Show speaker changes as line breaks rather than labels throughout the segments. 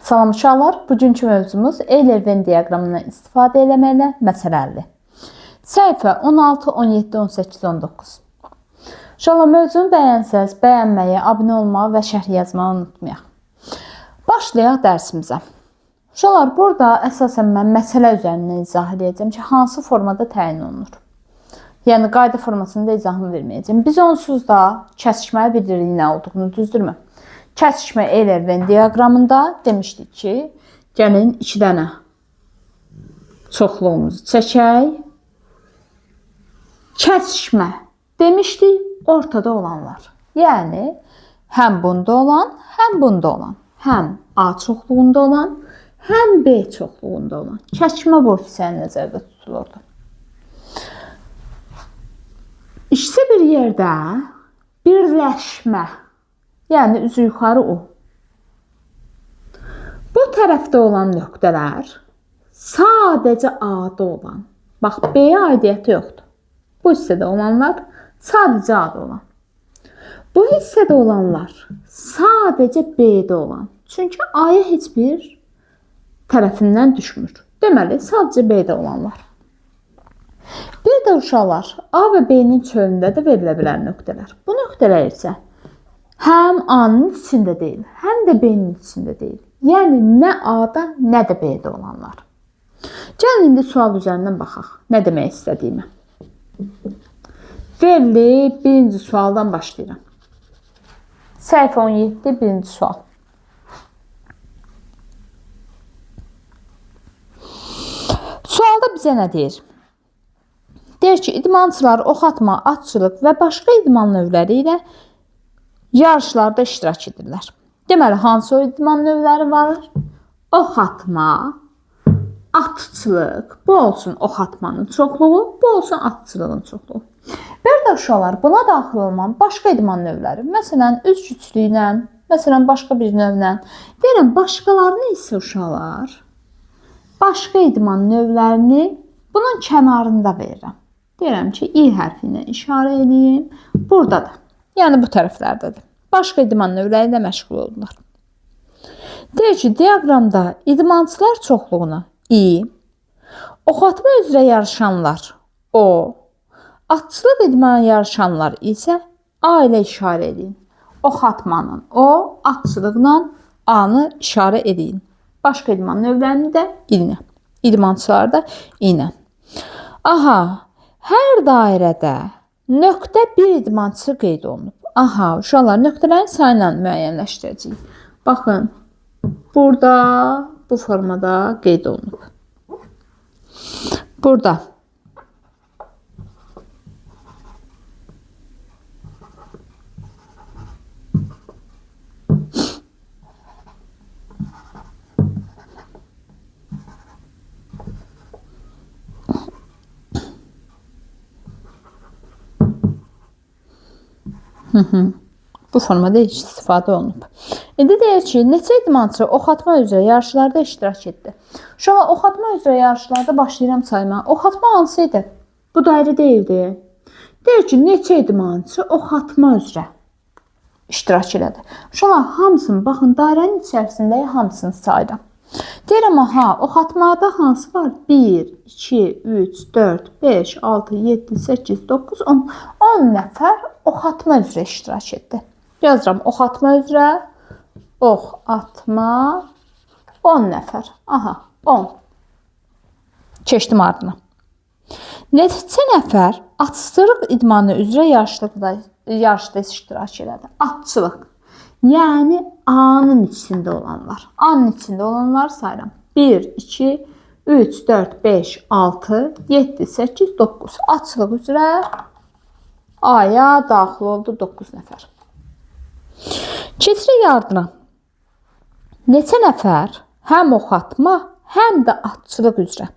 Salam uşaqlar, bugünkü mövzumuz Euler-Venn diaqramından istifadə eləməklə məsələlidir. Səhifə 16, 17, 18, 19. Uşaqlar, mövzunu bəyənsəz, bəyənməyi, abunə olmağı və şərh yazmağı unutmayaq. Başlayaq dərsimizə. Uşaqlar, burada əsasən mən məsələ üzərindən izah edəcəm ki, hansı formada təyin olunur. Yəni, qayda formasında izahını verməyəcəm. Biz onsuz da kəsişməli bilirik nə olduğunu, düzdürmü? Kəsişmə Euler-Venn diaqramında demişdik ki, gəlin 2 dənə çoxluğumuzu çəkək. Kəsişmə demişdik ortada olanlar. Yəni, həm bunda olan, həm bunda olan. Həm A çoxluğunda olan, həm B çoxluğunda olan. Kəsişmə bu ifadəsi nəzərdə tutulurdu. İkisi bir yerdə birləşmə, yəni üzü yuxarı U. Bu tərəfdə olan nöqtələr sadəcə A-da olan, bax B-yə aidiyyəti yoxdur. Bu hissədə olanlar sadəcə A-da olan. Bu hissədə olanlar sadəcə B-də olan. Çünki A-ya heç bir tərəfindən düşmür. Deməli, sadəcə B-də olanlar. Bir də uşaqlar, A və B-nin çölündə də verilə bilər nöqtələr. Bu nöqtələr isə həm A-nın içində deyil, həm də B-nin içində deyil. Yəni, nə A-da, nə də B-də olanlar. Gəlin, indi sual üzərindən baxaq. Nə demək istədiyimə. Verili birinci sualdan başlayıram. Səhifə 17, birinci sual. Sualda bizə nə deyir? Deyir ki, idmançılar ox atma, atçılıq və başqa idman növləri ilə yarışlarda iştirak edirlər. Deməli, hansı o idman növləri var? Ox atma, atçılıq, bu olsun ox atmanın çoxluğu, bu olsun atçılığın çoxluğu. Bir də uşaqlar, buna daxil olmayan başqa idman növləri, məsələn, üz güclüylə, məsələn, başqa bir növlə. Deyirəm, başqalarını isə uşaqlar, başqa idman növlərini bunun kənarında verirəm. Deyirəm ki, I hərfi ilə işarə edeyim. Burada da, yəni bu tərəflərdədir. Başqa idman növləri ilə məşğul olurlar. Deyir ki, diaqramda idmançılar çoxluğuna I, ox atma üzrə yarışanlar O, atçılıq idmanı yarışanlar isə A ilə işarə edin. Ox atmanın O, atçılıqla A-nı işarə edin. Başqa idman növlərini də I ilə. İdmançılar da I ilə. Aha, hər dairədə nöqtə bir idmançı qeyd olunub. Aha, uşaqlar, nöqtələrin sayını müəyyənləşdirəcəyik. Baxın, burada bu formada qeyd olunub. Burada. Bu formada istifadə olunub. İndi deyir ki, neçə idmançı ox atma üzrə yarışlarda iştirak etdi? Uşaqlar, ox atma üzrə yarışlarda başlayıram sayma. Ox atma hansı idi? Bu dairə deyildi. Deyir ki, neçə idmançı ox atma üzrə iştirak elədi? Uşaqlar, hamısını, baxın, dairənin içərisində hamısını sayıram. Deyirəm, aha, ox atmada hansı var? 1, 2, 3, 4, 5, 6, 7, 8, 9, 10. 10 nəfər ox atma üzrə iştirak etdi. Yazıram, ox atma üzrə, ox atma, 10 nəfər. Aha, 10. Keçdim ardına. Neçə nəfər atçılıq idmanı üzrə yarışda iştirak elədi? Atçılıq. Yəni, A-nın içində olanlar. A-nın içində olanlar sayıram. 1, 2, 3, 4, 5, 6, 7, 8, 9. Atçılıq üzrə A-ya daxil oldu 9 nəfər. Keçirik ardına. Neçə nəfər həm ox atma, həm də atçılıq üzrə.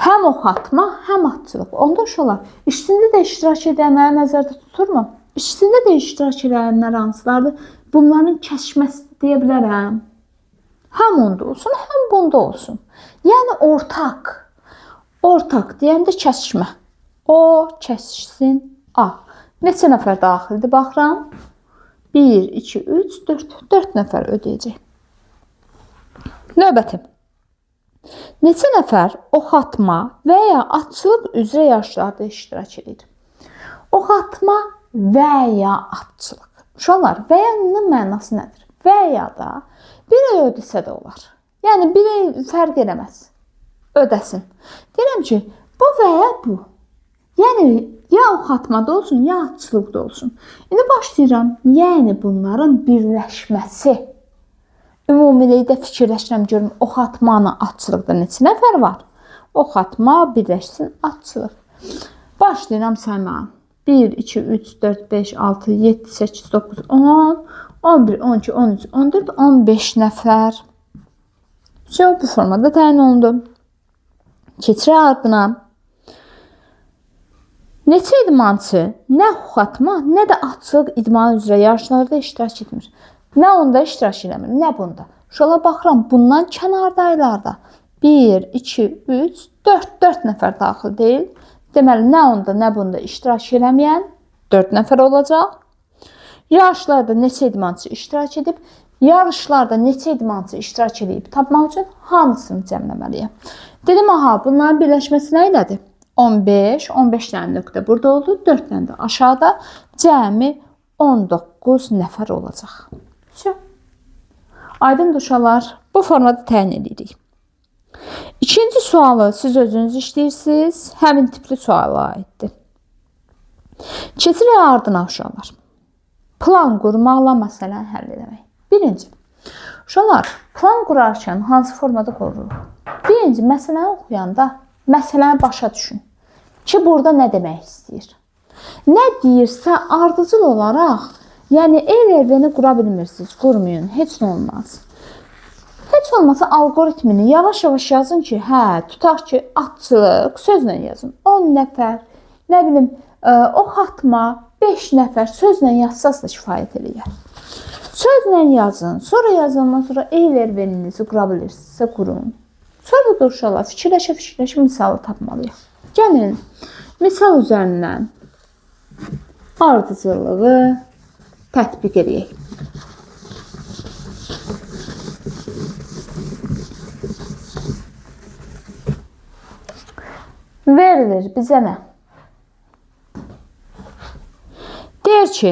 Həm ox atma, həm atçılıq. Onda uşaqlar, ikisində də iştirak edənləri nəzərdə tuturmu? İkisində də iştirak edənlər hansılardır? Bunların kəsişməsi deyə bilərəm. Həm onda olsun, həm bunda olsun. Yəni, ortaq. Ortaq deyəndə kəsişmə. O kəsişsin A. Neçə nəfər daxildir? Baxıram. 1, 2, 3, 4. 4 nəfər ödəyəcək. Növbəti. Neçə nəfər ox atma və ya atçılıq üzrə yarışlarda iştirak edir? Ox atma və ya atçılıq. Uşaqlar, və ya-nın mənası nədir? Və ya da bir ay ödəsə də olar. Yəni bir ay fərq eləməz. Ödəsin. Deyirəm ki, bu və ya bu. Yəni ya ox atmada olsun, ya atçılıqda olsun. İndi başlayıram. Yəni bunların birləşməsi. Ümumilikdə fikirləşirəm, görüm, ox atmanı, atçılıqda neçə nəfər var? Ox atma, birləşsin, atçılıq. Başlayıram saymağa. 1, 2, 3, 4, 5, 6, 7, 8, 9, 10, 11, 12, 13, 14, 15 nəfər. Bu formada təyin olundu. Keçirək ardına. Neçə idmançı nə ox atma, nə də atçılıq idmanı üzrə yarışlarda iştirak etmir. Nə onda iştirak eləmir, nə bunda. Uşaqlar baxıram, bundan kənarda aylarda 1, 2, 3, 4 nəfər daxil deyil. Deməli, nə onda, nə bunda iştirak eləməyən 4 nəfər olacaq. Yarışlarda neçə idmançı iştirak edib, yarışlarda neçə idmançı iştirak edib tapmaq üçün hamısını cəmləməliyəm. Dedim, aha, bunların birləşməsi nə elədir? 15, 15 dənə nöqtə burada oldu, 4 dənə də aşağıda, cəmi 19 nəfər olacaq. Aydın uşaqlar, bu formada təyin edirik. İkinci sualı siz özünüz işləyirsiniz. Həmin tipli suala aiddir. Keçirək ardına uşaqlar. Plan qurmaqla məsələni həll etmək. Birinci. Uşaqlar, plan qurarkən hansı formada qururuq? Birinci, məsələni oxuyanda məsələni başa düşün. Ki, burada nə demək istəyir? Nə deyirsə ardıcıl olaraq, yəni el-evini qura bilmirsiniz, qurmayın, heç nə olmaz. Heç olmasa algoritmini yavaş-yavaş yazın ki, tutaq ki, atçılıq sözlə yazın. 10 nəfər, nə bilim, ox atma, 5 nəfər sözlə yazsaz da kifayət eləyər. Sözlə yazın, sonra yazandan sonra el-evinizi qura bilirsinizsə qurun. Sonra da uşaqlar fikirləşə misalı tapmalıyıq. Gəlin, misal üzərindən ardıcılığı tətbiq edək. Verilir bizə nə? Deyir ki,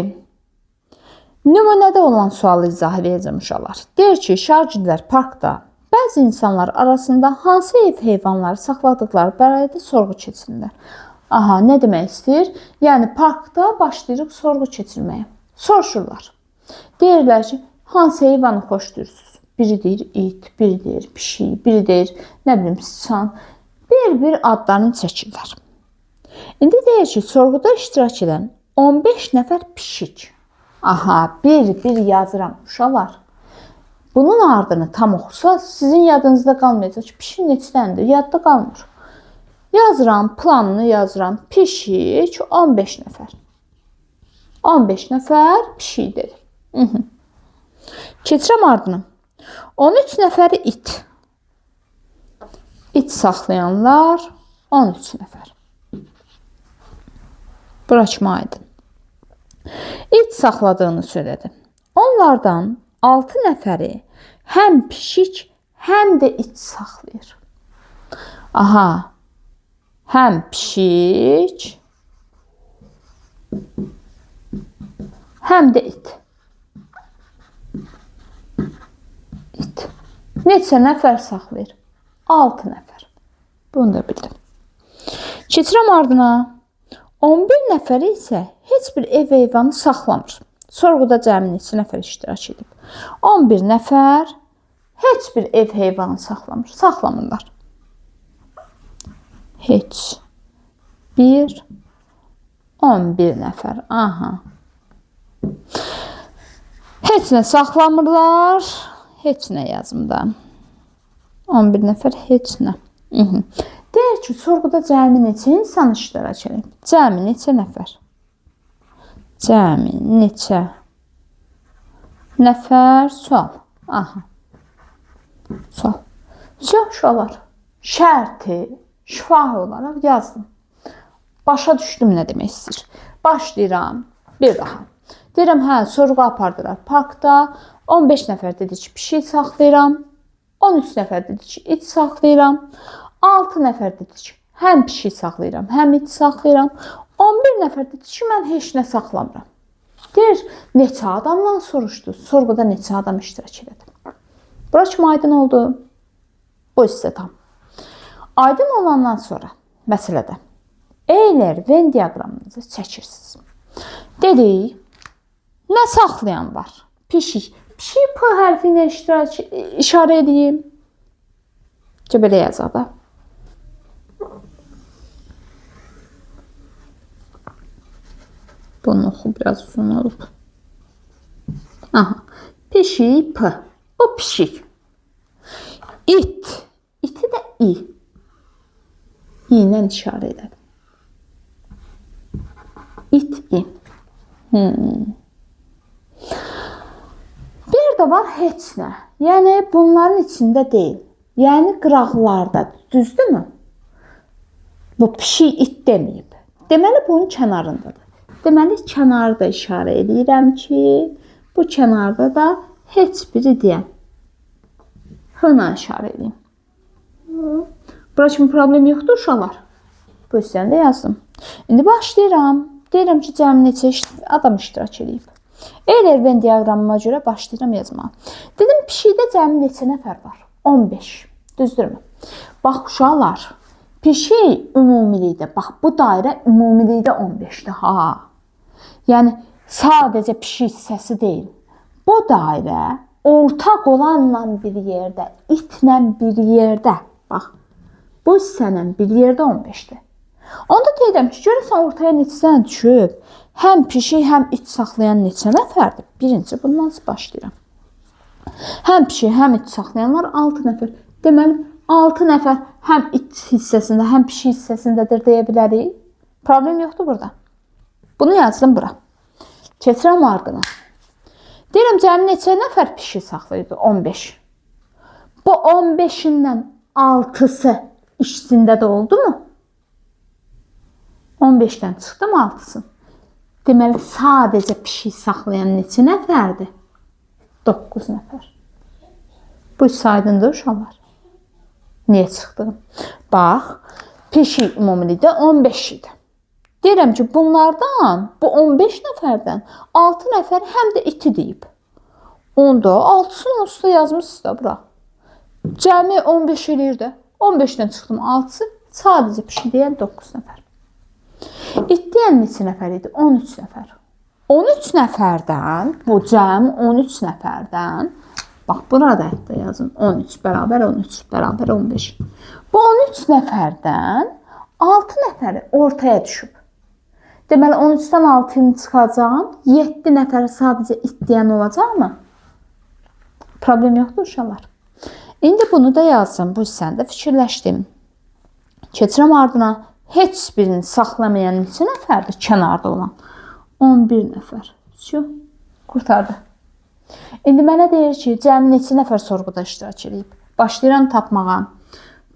nümunədə olan sualı izah edəcəm uşaqlar. Deyir ki, şagirdlər parkda bəzi insanlar arasında hansı ev heyvanları saxladıqları barədə sorğu keçirirlər. Aha, nə demək istəyir? Yəni parkda başlayırıq sorğu keçirməyə. Soruşurlar. Deyirlər ki, hansı heyvanı xoşlayırsınız? Biri deyir it, biri deyir pişik, biri deyir nə bilim siçan. Bir adlarını çəkirlər. İndi deyir ki, sorğuda iştirak edən 15 nəfər pişik. Aha, bir yazıram uşaqlar. Bunun ardını tam oxusaz, sizin yadınızda qalmayacaq ki, pişik neçə dənədir, yadda qalmır. Yazıram, planını yazıram. Pişik 15 nəfər. 15 nəfər pişik dedi. Keçirəm ardını. 13 nəfəri it. İt saxlayanlar 13 nəfər. Bura kimi aydın. İt saxladığını söylədi. Onlardan 6 nəfəri həm pişik, həm də it saxlayır. Aha, həm pişik, həm də it. İt. Neçə nəfər saxlayır? 6 nəfər. Bunu da bildim. Keçirəm ardına. 11 nəfəri isə heç bir ev heyvanı saxlamır. Sorğuda cəmi neçə nəfər iştirak edib? 11 nəfər heç bir ev heyvanı saxlamır. Saxlamırlar. Heç bir 11 nəfər. Aha. Heç nə saxlamırlar. Heç nə yazımda. 11 nəfər heç nə. Deyir ki, sorğuda cəmi neçə insan iştirak edib? Cəmi neçə nəfər? Cəmi neçə nəfər? Sual. Aha. Sual. Uşaqlar, şərti şifahi olaraq yazdım. Başa düşdüm nə demək istəyir. Başlayıram bir daha. Deyirəm, sorğu apardılar parkda. 15 nəfər dedi ki, pişik saxlayıram. 13 nəfər dedik ki, it saxlayıram. 6 nəfər dedik ki, həm pişik saxlayıram, həm it saxlayıram. 11 nəfər dedik ki, mən heç nə saxlamıram. Deyir, neçə adamdan soruşdu? Sorğuda neçə adam iştirak elədi? Bura kimi aydın oldu? Bu hissə tam. Aydın olandan sonra məsələdə Euler Venn diaqramınızı çəkirsiniz. Dedik, nə saxlayan var? Pişik. Pişik P hərfi ilə işarə edeyim. Belə yazaq da. Bunun oxu biraz uzun olub. Aha. Pişik P. Bu pişik. İt. İti də İ. İ ilə işarə edelim. İt İ. Bir də var heç nə. Yəni bunların içində deyil. Yəni qıraqlarda. Düzdürmü? Bu pişik it deməyib. Deməli bunun kənarındadır. Deməli kənarda işarə edirəm ki, bu kənarda da heç biri deyəm. H-la işarə edeyim. Bura kimi problem yoxdur uşaqlar. Bu hissəni də yazdım. İndi başlayıram. Deyirəm ki, cəmi neçə adam iştirak edib. Euler Venn diaqramıma görə başlayıram yazmağa. Dedim, pişikdə cəmi neçə nəfər var? 15. Düzdürmü? Bax, uşaqlar, pişik ümumilikdə, bax, bu dairə ümumilikdə 15-dir. Ha. Yəni, sadəcə pişik hissəsi deyil. Bu dairə ortaq olanla bir yerdə, itlə bir yerdə, bax, bu hissənlə bir yerdə 15-dir. Onda deyirəm ki, görürsən ortaya neçədən düşüb, həm pişik, həm it saxlayan neçə nəfərdir? Birinci, bundan başlayıram. Həm pişik, həm it saxlayanlar 6 nəfər. Deməli, 6 nəfər həm it hissəsində, həm pişik hissəsindədir deyə bilərik. Problem yoxdur burada. Bunu yazdım bura. Keçirəm ardına. Deyirəm, cəmi neçə nəfər pişik saxlayırdı? 15. Bu 15-dən 6-sı içində də oldu mu? 15-dən çıxdı mı 6-sı? Deməli, sadəcə pişik saxlayan neçə nəfərdir? 9 nəfər. Bu aydındır uşaqlar. Niyə çıxdı? Bax, pişik ümumilikdə 15 idi. Deyirəm ki, bunlardan, bu 15 nəfərdən 6 nəfər həm də iti deyib. Onda 6-sının üstə yazmışsınız da bura. Cəmi 15 eləyir də. 15-dən çıxdım 6-sı, sadəcə pişik deyən 9 nəfər. İt deyən neçə nəfər idi? 13 nəfər. 13 nəfərdən, bu cəmi 13 nəfərdən, bax, burada da yazın. 13 bərabər 13 bərabər 15. Bu 13 nəfərdən 6 nəfəri ortaya düşüb. Deməli, 13-dən 6-nı çıxacağım. 7 nəfəri sadəcə it deyən olacaqmı? Problem yoxdur uşaqlar. İndi bunu da yazsam, bu hissəni də fikirləşdim. Keçirəm ardına. Heç birini saxlamayan neçə nəfərdir kənarda olan? 11 nəfər. Qurtardı. İndi mənə deyir ki, cəmi neçə nəfər sorğuda iştirak edib? Başlayıram tapmağa.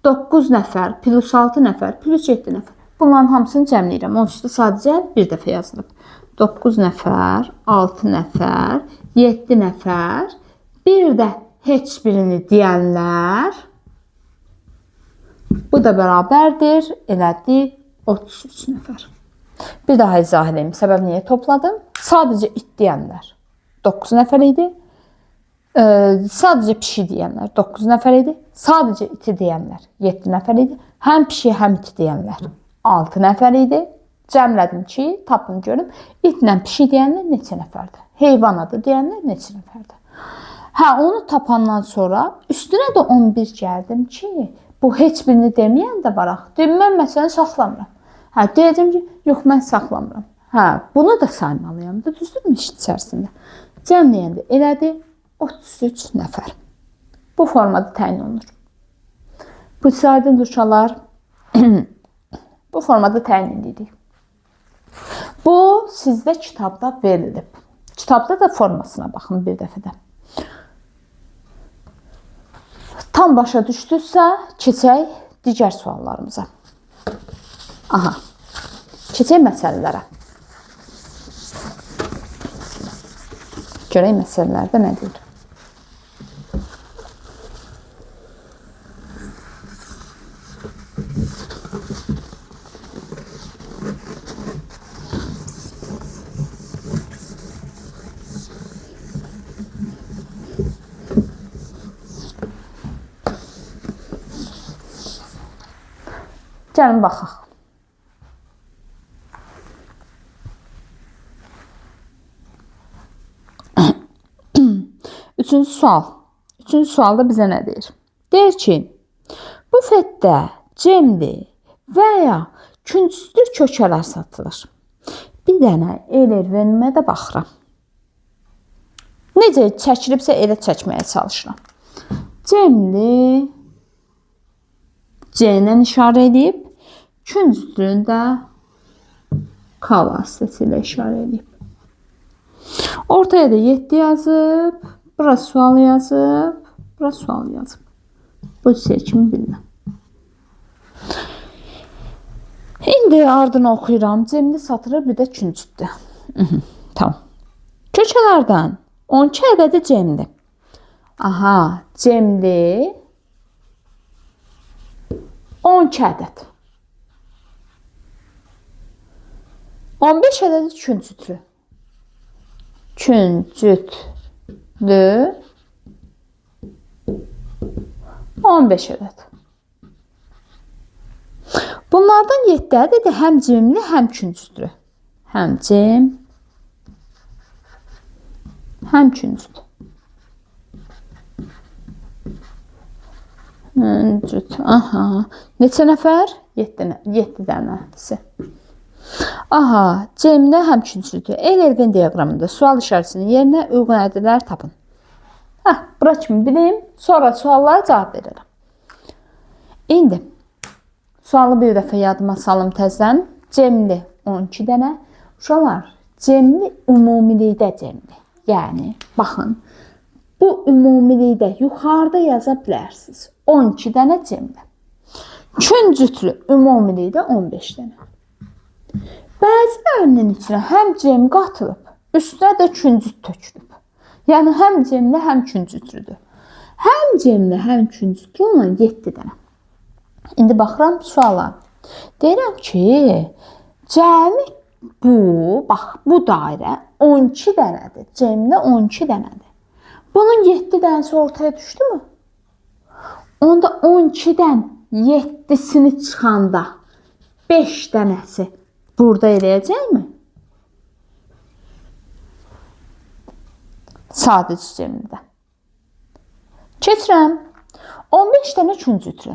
9 nəfər, plus 6 nəfər, plus 7 nəfər. Bunların hamısını cəmləyirəm. Onun üstə sadəcə bir dəfə yazılıb. 9 nəfər, 6 nəfər, 7 nəfər, bir də heç birini deyənlər. Bu da bərabərdir. Elədi 33 nəfər. Bir daha izah edeyim. Səbəb niyə topladım? Sadəcə it deyənlər 9 nəfər idi. Sadəcə pişik deyənlər 9 nəfər idi. Sadəcə iti deyənlər 7 nəfər idi. Həm pişik, həm iti deyənlər 6 nəfər idi. Cəmlədim ki, tapın görüm. İtlə pişik deyənlər neçə nəfərdir? Heyvan adı deyənlər neçə nəfərdir? Hə, onu tapandan sonra üstünə də 11 gəldim ki, bu heç birini deməyən də var. Deyim, mən məsələn saxlamıram. Hə, deyəcəm ki, yox, mən saxlamıram. Hə, bunu da saymalıyam da, düzdürmü iş içərisində? Cəmləyəndə elədi 33 nəfər. Bu formada təyin olunur. Bu aydındır uşaqlar. Bu formada təyin edirik. Bu sizdə kitabda verilib. Kitabda da formasına baxın bir dəfədə. Tam başa düşdünüzsə, keçək digər suallarımıza. Aha, keçək məsələlərə. Görək məsələlərdə nə deyir. Gəlin baxaq. Üçüncü sual. Üçüncü sualda bizə nə deyir? Deyir ki, bufetdə cemli və ya künclü kökələr satılır. Bir dənə el-vermə də baxıram. Necə çəkilibsə elə çəkməyə çalışıram. Cemli C-lə işarə edib, künclünü də K vasitəsilə işarə edib. Ortaya da 7 yazıb, bura sual yazıb, bura sual yazıb. Bu seçimi bilməm. İndi ardını oxuyuram. Cemli satılır, bir də künclüdür. Tamam. Kökələrdən 12 ədədi cemli. Aha, cemli 12 ədəd. 15 ədədi künclü. Künclü 15 ədəd. Bunlardan 7 ədədi həm cemli, həm künclü. Həm cem, həm künclü. Aha. Neçə nəfər? 7 dənəsi. Aha, cemli həm künclüdür. El-Ervin diaqramında sual işarəsinin yerinə uyğun ədədlər tapın. Bura kimi bilim, sonra suallara cavab verirəm. İndi sualı bir dəfə yadıma salım təzdən. Cemli 12 dənə. Uşaqlar, cemli ümumilikdə cemli. Yəni, baxın, bu ümumilikdə yuxarıda yaza bilərsiniz. 12 dənə cemli. Künclü ümumilikdə 15 dənə. Bəzilərinin içinə həm cem qatılıb, üstünə də künclü tökülüb. Yəni, həm cemli, həm künclüdür. Həm cemli, həm künclü olan 7 dənə. İndi baxıram suala. Deyirəm ki, cəmi bu, bax, bu dairə 12 dənədir. Cemli 12 dənədir. Bunun 7 dənəsi ortaya düşdü mü? Onda 12-dən 7-sini çıxanda 5 dənəsi burada eləyəcəkmi? Sadəcə cemlidə. Keçirəm. 15 dənə künclü.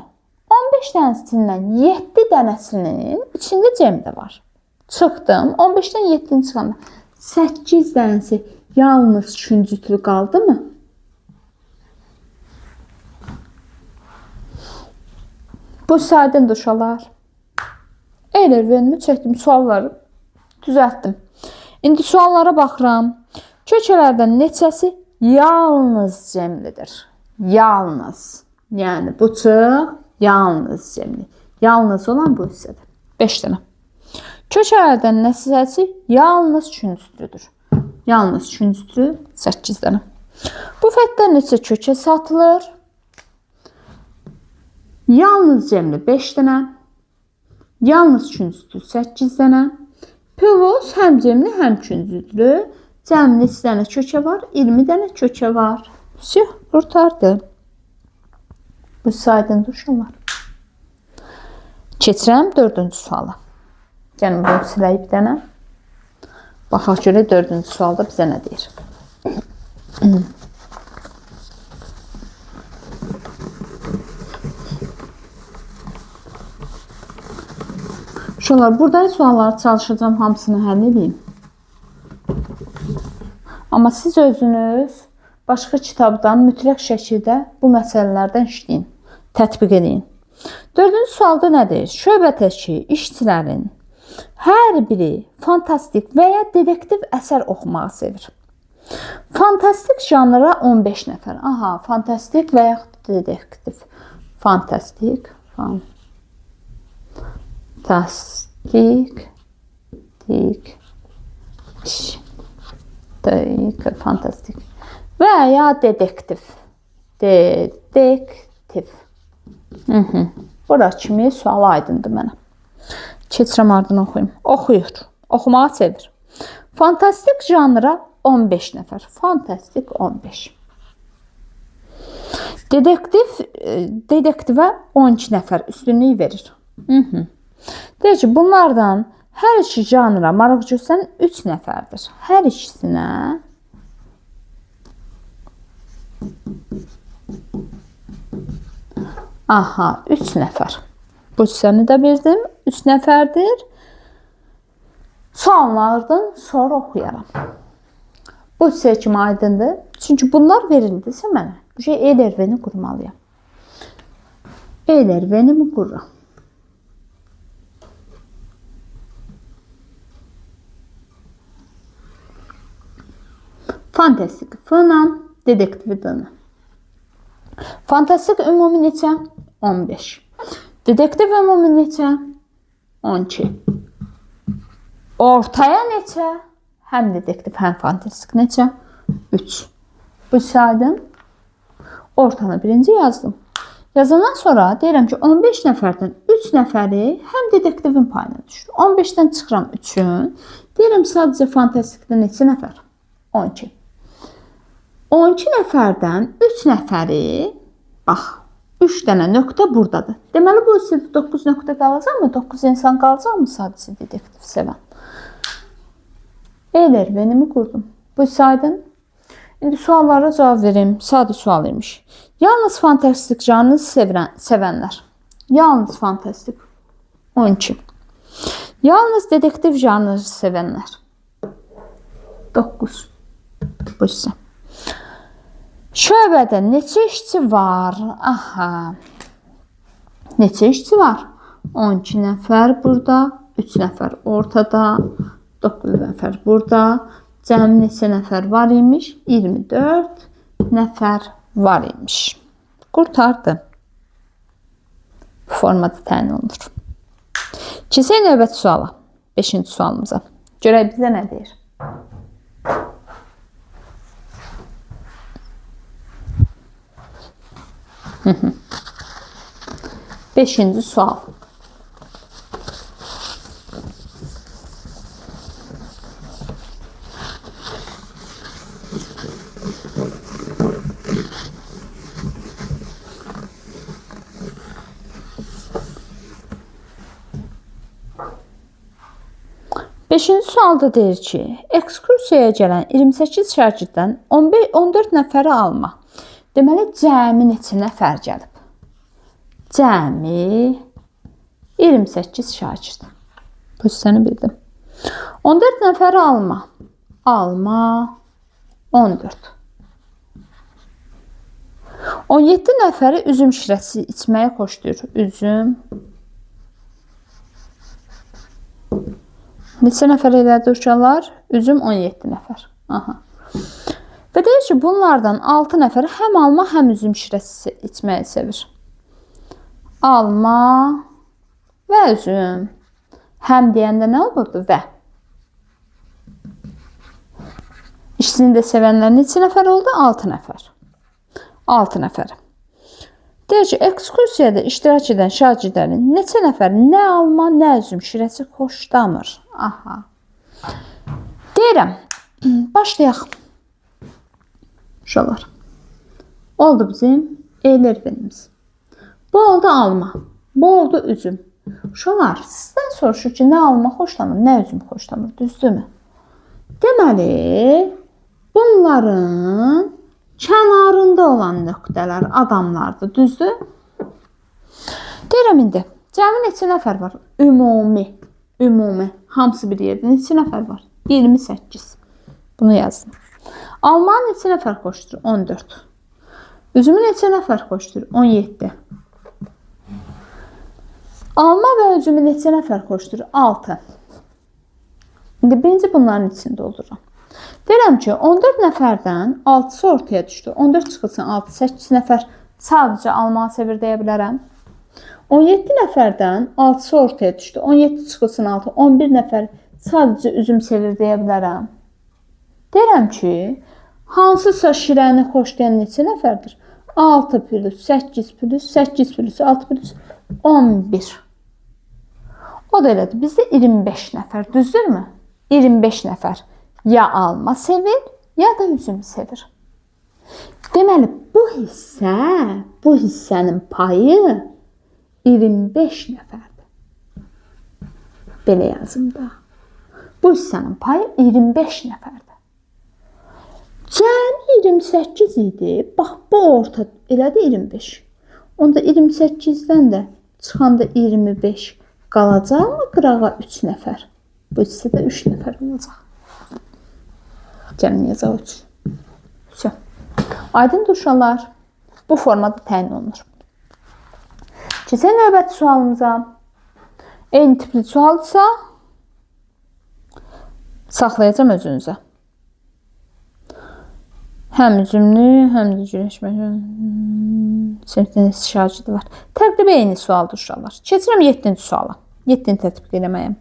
15 dənəsindən 7 dənəsinin içində cem də var. Çıxdım. 15-dən 7-ni çıxanda 8 dənəsi yalnız künclü qaldı mı? Bu sayədən uşaqlar. El-Ervinimi çəkdim, sualları düzəltdim. İndi suallara baxıram. Kökələrdən neçəsi yalnız cemlidir? Yalnız. Yəni bu çıx yalnız cemli. Yalnız olan bu hissədir. 5 dənə. Kökələrdən neçəsi yalnız künclüdür? Yalnız künclü 8 dənə. Bufetdə neçə kökə satılır? Yalnız cemli 5 dənə. Yalnız künclü 8 dənə. Plus həm cemli, həm künclü. Cəmi neçə dənə kökə var? 20 dənə kökə var. Qurtardı. Bu saydan uşaqlar. Keçirəm 4-cü suala. Gəlin bunu siləyib bir dənə. Baxaq görə 4-cü sualda bizə nə deyir? Uşaqlar, burada sualları çalışacağım, hamısını həll edeyim. Amma siz özünüz başqa kitabdan mütləq şəkildə bu məsələlərdən işləyin, tətbiq edin. 4-cü sualda nə deyir? Şöbədəki işçilərin hər biri fantastik və ya dedektiv əsər oxumağı sevir. Fantastik janra 15 nəfər. Aha, fantastik və ya dedektiv. Fantastik, fantastik və ya dedektiv. Bura kimi sual aydındır mənə. Keçirəm ardını oxuyum. Oxuyur. Oxumağı sevir. Fantastik janra 15 nəfər. Fantastik 15. Dedektivə 12 nəfər üstünlük verir. Deyir ki, bunlardan hər iki janra maraq göstərən 3 nəfərdir. Hər ikisinə aha, 3 nəfər. Bu hissəni də verdim. 3 nəfərdir. Suallardan sonra oxuyaram. Bu hissə kimi aydındır. Çünki bunlar verildisə mənə. ELRV-ni qurmalıyam. ELRV-ni qururam. Fantastik F-la dedektivi D-ni. Fantastik ümumi neçə? 15. Dedektiv ümumi neçə? 12. Ortaya neçə? Həm dedektiv, həm fantastik neçə? 3. Bu saydım. Ortanı birinci yazdım. Yazandan sonra deyirəm ki, 15 nəfərdən 3 nəfəri həm dedektivin payına düşür. 15-dən çıxıram 3-ün. Deyirəm sadəcə fantastikdə neçə nəfər? 12. 12 nəfərdən 3 nəfəri, bax, 3 dənə nöqtə buradadır. Deməli, bu hissədə 9 nöqtə qalacaqmı? 9 insan qalacaqmı sadəcə dedektiv sevən? ELRV-ni qurdum. Bu saydım. İndi suallara cavab verim. Sadə sual imiş. Yalnız fantastik janrı sevənlər. Yalnız fantastik 12. Yalnız dedektiv janrı sevənlər 9. Bu hissə. Şöbədə neçə işçi var? Aha. Neçə işçi var? 12 nəfər burada, 3 nəfər ortada, 9 nəfər burada. Cəmi neçə nəfər var imiş? 24 nəfər var imiş. Qurtardı. Bu formada təyin olunur. Keçək növbəti suala. 5-ci sualımıza. Görək bizə nə deyir? Beşinci sual. Beşinci sualda deyir ki, ekskursiyaya gələn 28 şagirddən 14 nəfəri alma. Deməli, cəmi neçə nəfər gəlib? Cəmi 28 şagird. Bu hissəni bildim. 14 nəfəri alma. Alma 14. 17 nəfəri üzüm şirəsi içməyə xoşlayır. Üzüm. Neçə nəfər elədi uşaqlar? Üzüm 17 nəfər. Aha. Və deyir ki, bunlardan 6 nəfəri həm alma, həm üzüm şirəsi içməyi sevir. Alma və üzüm. Həm deyəndə nə olurdu? Və. İkisini də sevənlər neçə nəfər oldu? 6 nəfər. 6 nəfər. Deyir ki, ekskursiyada iştirak edən şagirdlərin neçə nəfər nə alma, nə üzüm şirəsi xoşlamır. Aha. Deyirəm, başlayaq. Uşaqlar. Oldu bizim ELRV-miz. Bu oldu alma. Bu oldu üzüm. Uşaqlar, sizdən soruşur ki, nə alma xoşlamır, nə üzüm xoşlamır, düzdürmü? Deməli, bunların kənarında olan nöqtələr adamlardır, düzdür? Deyirəm indi, cəmi neçə nəfər var? Ümumi. Hamısı bir yerdə neçə nəfər var? 28. Bunu yazdım. Almanı neçə nəfər xoşdur? 14. Üzümü neçə nəfər xoşdur? 17. Alma və üzümü neçə nəfər xoşdur? 6. İndi birinci bunların içində oluram. Deyirəm ki, 14 nəfərdən 6-sı ortaya düşdü. 14 çıxılsın 6, 8 nəfər sadəcə almanı sevir deyə bilərəm. 17 nəfərdən 6-sı ortaya düşdü. 17 çıxılsın 6, 11 nəfər sadəcə üzüm sevir deyə bilərəm. Deyirəm ki, hansısa şirəni xoşlayan neçə nəfərdir? 6 plus 8 plus 8 plus 6 plus 11. O da elədir. Bizdə 25 nəfər, düzdürmü? 25 nəfər ya alma sevir, ya da üzüm sevir. Deməli, bu hissənin payı 25 nəfərdir. belə yazım da. Bu hissənin payı 25 nəfərdir. Cəmi 28 idi. Bax, bu orta elədi 25. Onda 28-dən də çıxanda 25 qalacaqmı? Qırağa 3 nəfər. Bu hissədə 3 nəfər olacaq. Cəmi yazaq 3. Aydın uşaqlar, bu formada təyin olunur. Keçək növbəti sualımıza. Eyni tipli sualdırsa saxlayacağım özünüzə. Həm üzümlü, həm də güləşmək. Sinifdən istişarcıdır var. Təqribə eyni sualdır uşaqlar. Keçirəm 7-ci suala. 7-ni tətbiq eləməyəm.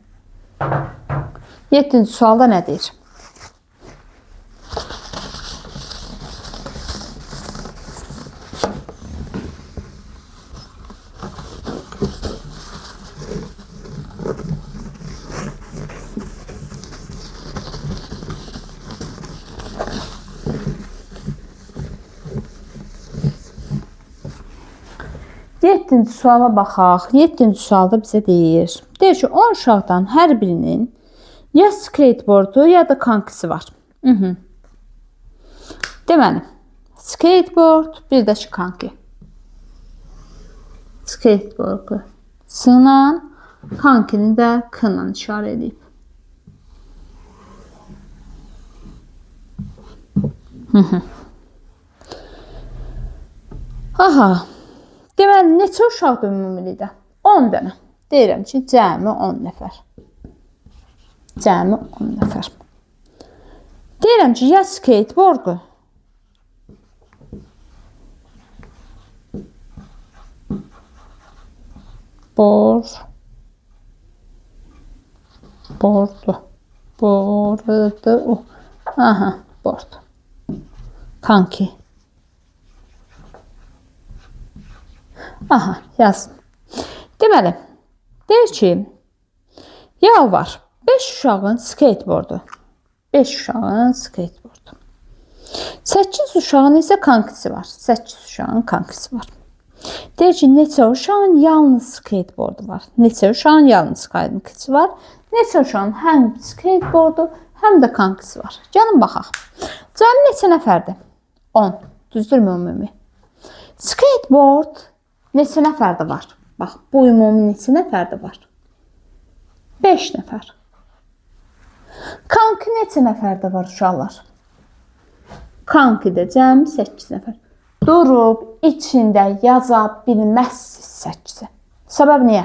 7-ci sualda nə deyir? Yeddinci suala baxaq. 7-ci sualda bizə deyir. Deyir ki, 10 uşaqdan hər birinin ya skateboardu, ya da kankisi var. Deməli, skateboard, bir də ki, kanki. Skateboardu S-la, kankini də K-la işarə edib. Aha. Deməli, neçə uşaqdır ümumilikdə? 10 dənə. Deyirəm ki, cəmi 10 nəfər. Cəmi 10 nəfər. Deyirəm ki, ya skateboardu, boardu, aha, board. Kanki. Aha, yazdım. Deməli, deyir ki, ya var 5 uşağın skateboardu. 5 uşağın skateboardu. 8 uşağın isə kankisi var. 8 uşağın kankisi var. Deyir ki, neçə uşağın yalnız skateboardu var. Neçə uşağın yalnız kankisi var. Neçə uşağın həm skateboardu, həm də kankisi var. Gəlin baxaq. Cəmi neçə nəfərdir? 10. Düzdürmü ümumi? Skateboard neçə nəfərdə var? Bax, bu ümumi neçə nəfərdə var? 5 nəfər. Kanki neçə nəfərdə var uşaqlar? Kankidə cəmi 8 nəfər. Durub, içində yaza bilməzsiniz 8-i. Səbəb niyə?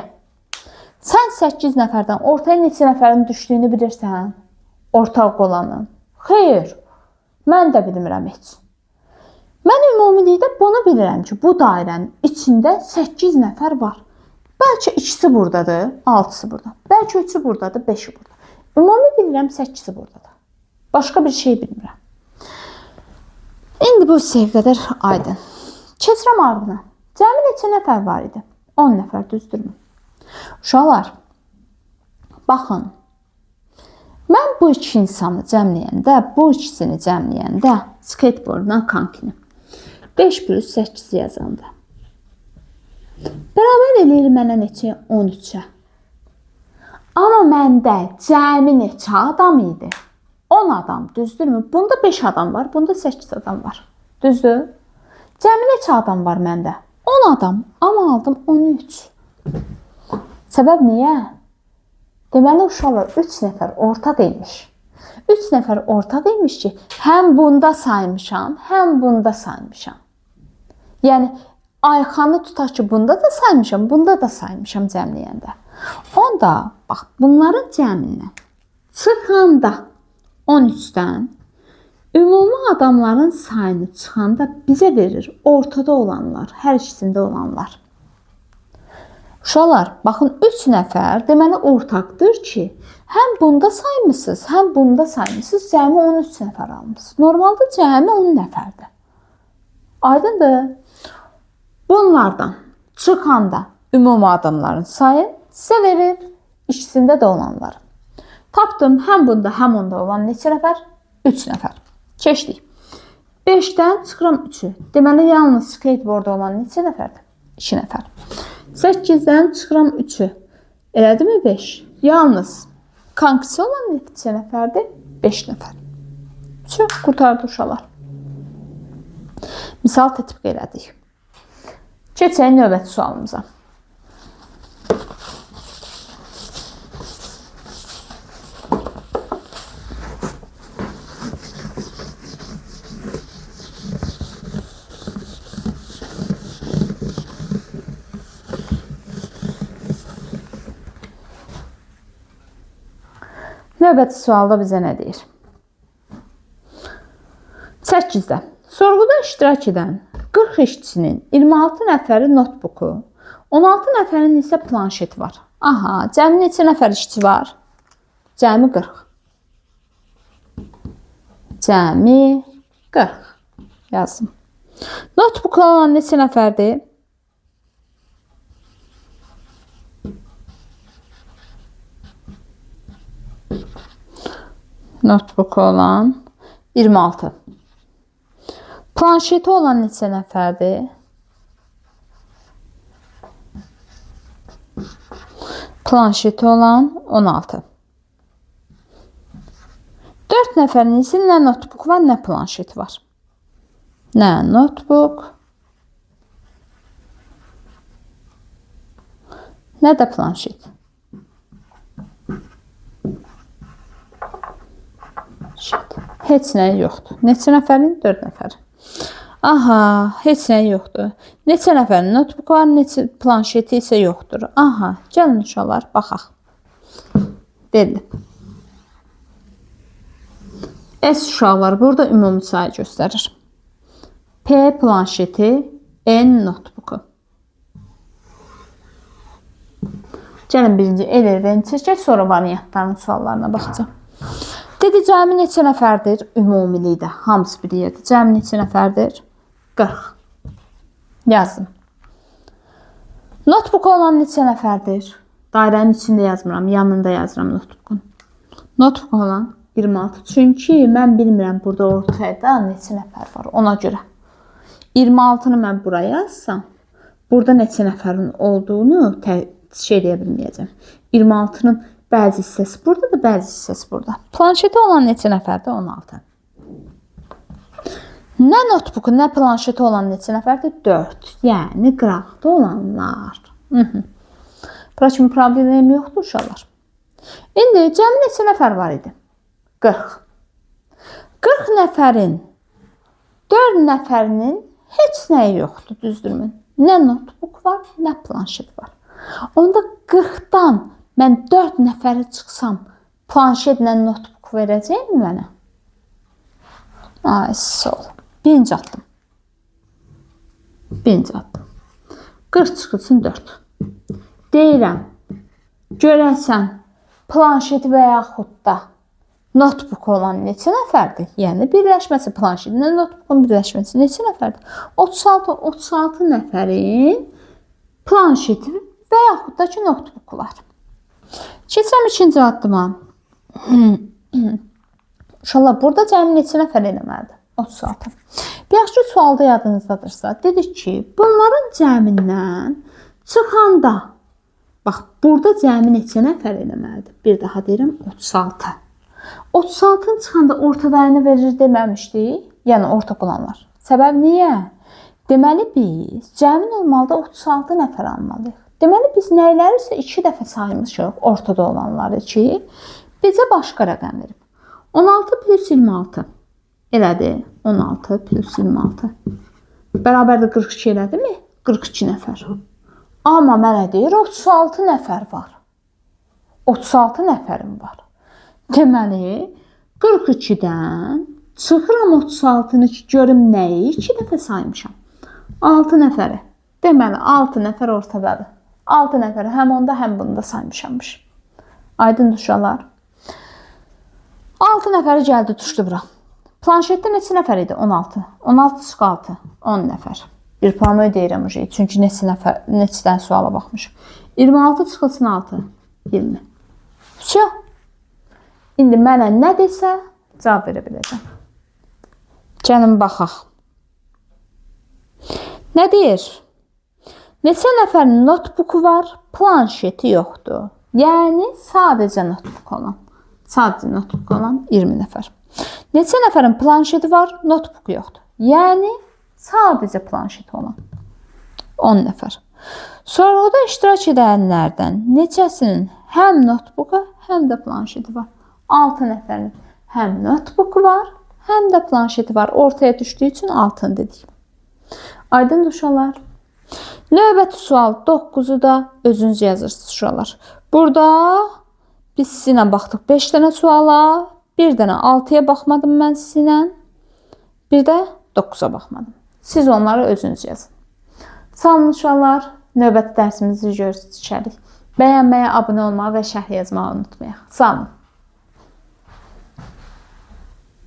Sən 8 nəfərdən ortaya neçə nəfərin düşdüyünü bilirsən? Ortaq olanın. Xeyr, mən də bilmirəm heç. Mən ümumilikdə bunu bilirəm ki, bu dairənin içində 8 nəfər var. Bəlkə ikisi buradadır, 6-sı burada. Bəlkə 3-ü buradadır, 5-i burada. Ümumi bilirəm 8-i buradadır. Başqa bir şey bilmirəm. İndi bu hissəyə qədər aydın. Keçirəm ardına. Cəmi neçə nəfər var idi? 10 nəfər, düzdürmü? Uşaqlar, baxın. Mən bu iki insanı cəmləyəndə, bu ikisini cəmləyəndə skateboarddan kankini 5 plus 8 yazanda bərabər eləyir mənə neçə? 13-ə. Amma məndə cəmi neçə adam idi? 10 adam, düzdürmü? Bunda 5 adam var, bunda 8 adam var. Düzdür? Cəmi neçə adam var məndə? 10 adam, amma aldım 13. Səbəb niyə? Deməli, uşaqlar 3 nəfər ortaq imiş. 3 nəfər ortaq imiş ki, həm bunda saymışam, həm bunda saymışam. Yəni, Ayxanı tutaq ki, bunda da saymışam, bunda da saymışam cəmləyəndə. Onda, bax, bunların cəmindən çıxanda 13-dən ümumi adamların sayını çıxanda bizə verir ortada olanlar, hər ikisində olanlar. Uşaqlar, baxın 3 nəfər deməli ortaqdır ki, həm bunda saymısınız, həm bunda saymısınız, cəmi 13 nəfər almışsınız. Normalda cəmi 10 nəfərdir. Aydındır? Bunlardan çıxanda ümumi adamların sayı sizə verir, ikisində də olanlar. Tapdım, həm bunda, həm onda olan neçə nəfər? 3 nəfər. Keçdik. 5-dən çıxıram 3-ü. Deməli, yalnız skateboardda olan neçə nəfərdir? 2 nəfər. 8-dən çıxıram 3-ü. Elədimi 5? Yalnız kankisi olan neçə nəfərdir? 5 nəfər. Çox qurtardı uşaqlar. Misal tətbiq elədik. Keçək növbəti sualımıza. Növbəti sualda bizə nə deyir? 8-də. Sorğuda iştirak edən 40 işçinin 26 nəfəri noteboku, 16 nəfərin isə planşeti var. Aha, cəmi neçə nəfər işçi var? Cəmi 40. Cəmi 40. Yazdım. Noteboku olan neçə nəfərdir? Notebook olan 26. Planşeti olan neçə nəfərdir? Planşeti olan 16. 4 nəfərin isə nə notebook var, nə planşeti var. Nə notebook, nə də planşet. Heç nə yoxdur. Neçə nəfərin? 4 nəfər. Aha, heç nə yoxdur. Neçə nəfərin notebook var, neçə planşeti isə yoxdur. Aha, gəlin uşaqlar, baxaq. Verilib. S uşaqlar burada ümumi sayı göstərir. P planşeti, N notebooku. Gəlin birinci elirveni çəkək, sonra variantların suallarına baxacağım. Dedi, cəmi neçə nəfərdir? Ümumilikdə, hamısı bir yerdə. Cəmi neçə nəfərdir? 40. Yazdım. Notebook olan neçə nəfərdir? Dairənin içində yazmıram, yanında yazıram notebookun. Notebook olan 26. Çünki mən bilmirəm burada ortaya neçə nəfər var, ona görə. 26-nı mən buraya yazsam, burada neçə nəfərin olduğunu şey deyə bilməyəcəm. 26-nın bəzi hissəsi burada da, bəzi hissəsi burada. Planşeti olan neçə nəfərdir? 16. Nə notebooku, nə planşeti olan neçə nəfərdir? 4. Yəni, qıraqda olanlar. Bura kimi problem yoxdur uşaqlar. İndi cəmi neçə nəfər var idi? 40. 40 nəfərin 4 nəfərinin heç nəyi yoxdur, düzdürmü? Nə notebook var, nə planşet var. Onda 40-dan mən 4 nəfəri çıxsam, planşetlə notebook verəcəyim mənə? Ay, sol. Birinci atdım. Birinci atdım. 40 çıxılsın 4. Deyirəm, görəsən, planşeti və yaxud da notebook olan neçə nəfərdir? Yəni, birləşməsi planşetinlə notebookun birləşməsi neçə nəfərdir? 36 nəfərin planşeti və yaxud da ki, notebooku var. Keçirəm ikinci addıma. İnşallah, burada cəmi neçə nəfər eləməlidir? 36. Bir yaxşı sualda yadınızdadırsa, dedik ki, bunların cəmindən çıxanda, bax, burada cəmi neçə nəfər eləməlidir? Bir daha deyirəm, 36. 36-ın çıxanda ortadayını verir deməmişdik, yəni orta olanlar. Səbəb niyə? Deməli, biz cəmi normalda 36 nəfər almalıyıq. Deməli, biz nəylərisə 2 dəfə saymışıq, ortada olanları ki, bizə başqa rəqəm verib. 16 plus 26 elədi. 16 plus 26 bərabərdə 42 elədi mi? 42 nəfər. Amma mənə deyir, 36 nəfər var. 36 nəfərim var. Deməli, 42-dən çıxıram 36-nı ki, görüm nəyi 2 dəfə saymışam. 6 nəfəri. Deməli, 6 nəfər ortadadır. 6 nəfəri həm onda, həm bunda saymışammış. Aydın uşaqlar. 6 nəfəri gəldi, düşdü bura. Planşetdə neçə nəfər idi? 16. 16 çıx 6. 10 nəfər. Bir puanı ödəyirəm ucu. Çünki neçədən suala baxmışım. 26 çıxılsın 6. 20. Всё. İndi mənə nə desə, cavab verə biləcəm. Gəlin baxaq. Nə deyir? Neçə nəfərin notebooku var, planşeti yoxdur. Yəni sadəcə notebook olan. Sadəcə notebook olan 20 nəfər. Neçə nəfərin planşeti var, notebook yoxdur. Yəni sadəcə planşeti olan 10 nəfər. Sorğuda iştirak edənlərdən neçəsinin həm notebooku, həm də planşeti var? 6 nəfərin həm notebooku var, həm də planşeti var. Ortaya düşdüyü üçün 6-ını dedik. Aydın uşaqlar. Növbəti sual 9-u da özünüz yazırsınız uşaqlar. Burada biz sizinlə baxdıq 5 dənə suala, bir dənə 6-ya baxmadım mən sizinlə, bir də 9-a baxmadım. Siz onları özünüz yazın. Sağ olun uşaqlar. Növbəti dərsimizi görüşərik. Bəyənməyə, abunə olmağı və şərh yazmağı unutmayaq. Sağ olun.